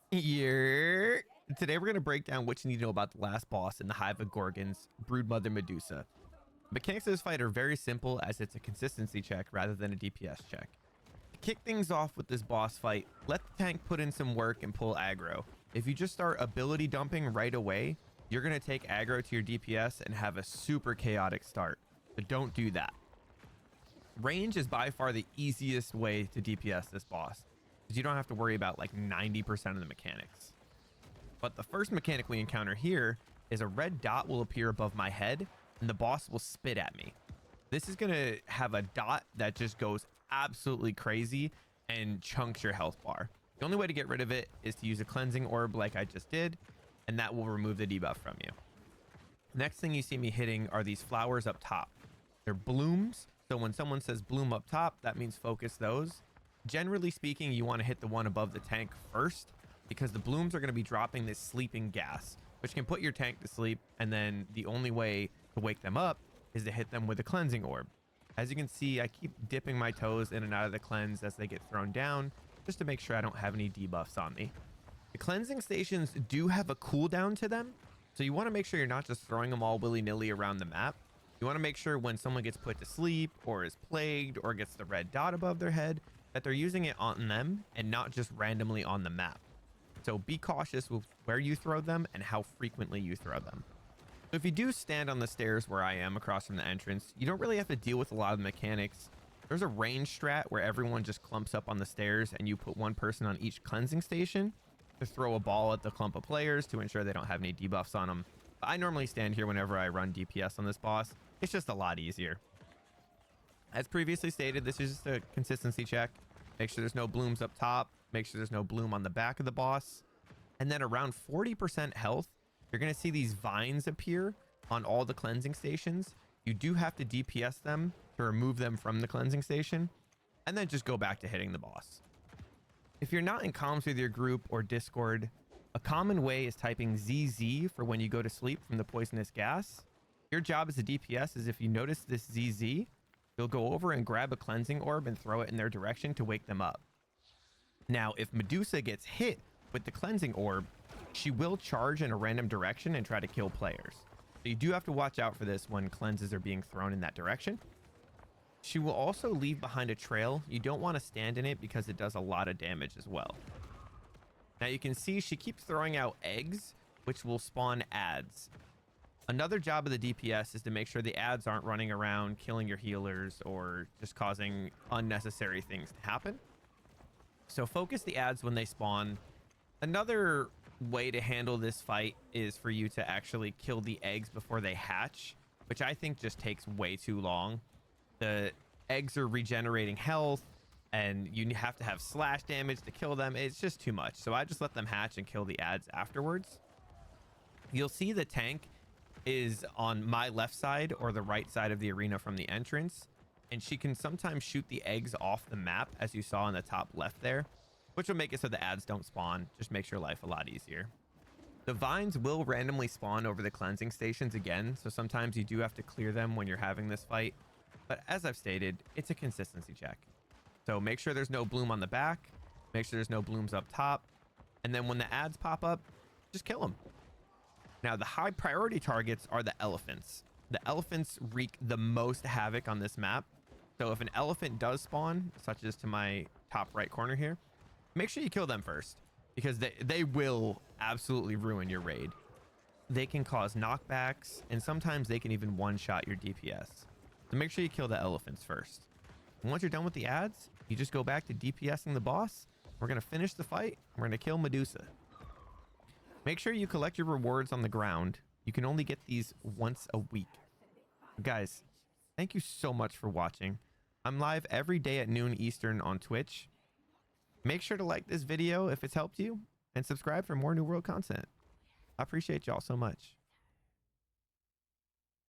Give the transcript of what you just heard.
Here. Today we're going to break down what you need to know about the last boss in the Hive of Gorgons, Broodmother Medusa. The mechanics of this fight are very simple, as it's a consistency check rather than a DPS check. To kick things off with this boss fight, let the tank put in some work and pull aggro. If you just start ability dumping right away, you're going to take aggro to your DPS and have a super chaotic start. But don't do that. Range is by far the easiest way to DPS this boss, because you don't have to worry about like 90% of the mechanics. But the first mechanic we encounter here is a red dot will appear above my head and the boss will spit at me. This is going to have a dot that just goes absolutely crazy and chunks your health bar. The only way to get rid of it is to use a cleansing orb like I just did, and that will remove the debuff from you. Next thing you see me hitting are these flowers up top. They're blooms, so when someone says bloom up top, that means focus those. Generally speaking, you want to hit the one above the tank first, because the blooms are going to be dropping this sleeping gas, which can put your tank to sleep, and then the only way to wake them up is to hit them with a cleansing orb. As you can see, I keep dipping my toes in and out of the cleanse as they get thrown down, just to make sure I don't have any debuffs on me. The cleansing stations do have a cooldown to them, so you want to make sure you're not just throwing them all willy-nilly around the map. You want to make sure when someone gets put to sleep or is plagued or gets the red dot above their head, that they're using it on them and not just randomly on the map. So be cautious with where you throw them and how frequently you throw them. So if you do stand on the stairs where I am across from the entrance, you don't really have to deal with a lot of the mechanics. There's a range strat where everyone just clumps up on the stairs and you put one person on each cleansing station to throw a ball at the clump of players to ensure they don't have any debuffs on them. But I normally stand here whenever I run DPS on this boss. It's just a lot easier. As previously stated, this is just a consistency check. Make sure there's no blooms up top. Make sure there's no bloom on the back of the boss. And then around 40% health, you're going to see these vines appear on all the cleansing stations. You do have to DPS them to remove them from the cleansing station, and then just go back to hitting the boss. If you're not in comms with your group or Discord, a common way is typing ZZ for when you go to sleep from the poisonous gas. Your job as a DPS is, if you notice this ZZ, you'll go over and grab a cleansing orb and throw it in their direction to wake them up. Now, if Medusa gets hit with the cleansing orb, she will charge in a random direction and try to kill players. So you do have to watch out for this when cleanses are being thrown in that direction. She will also leave behind a trail. You don't want to stand in it because it does a lot of damage as well. Now you can see she keeps throwing out eggs, which will spawn ads. Another job of the DPS is to make sure the ads aren't running around killing your healers or just causing unnecessary things to happen. So focus the ads when they spawn. Another way to handle this fight is for you to actually kill the eggs before they hatch, which I think just takes way too long. The eggs are regenerating health and you have to have slash damage to kill them. It's just too much. So I just let them hatch and kill the ads afterwards. You'll see the tank is on my left side or the right side of the arena from the entrance, and she can sometimes shoot the eggs off the map, as you saw in the top left there, which will make it so the ads don't spawn. Just makes your life a lot easier. The vines will randomly spawn over the cleansing stations again, so sometimes you do have to clear them when you're having this fight. But as I've stated, it's a consistency check. So make sure there's no bloom on the back, make sure there's no blooms up top, and then when the ads pop up, just kill them. Now, the high priority targets are the elephants. The elephants wreak the most havoc on this map. So if an elephant does spawn, such as to my top right corner here, make sure you kill them first, because they will absolutely ruin your raid. They can cause knockbacks, and sometimes they can even one-shot your DPS. So make sure you kill the elephants first. And once you're done with the ads, you just go back to DPSing the boss. We're going to finish the fight. We're going to kill Medusa. Make sure you collect your rewards on the ground. You can only get these once a week. Guys, thank you so much for watching. I'm live every day at noon Eastern on Twitch. Make sure to like this video if it's helped you, and subscribe for more New World content. I appreciate y'all so much.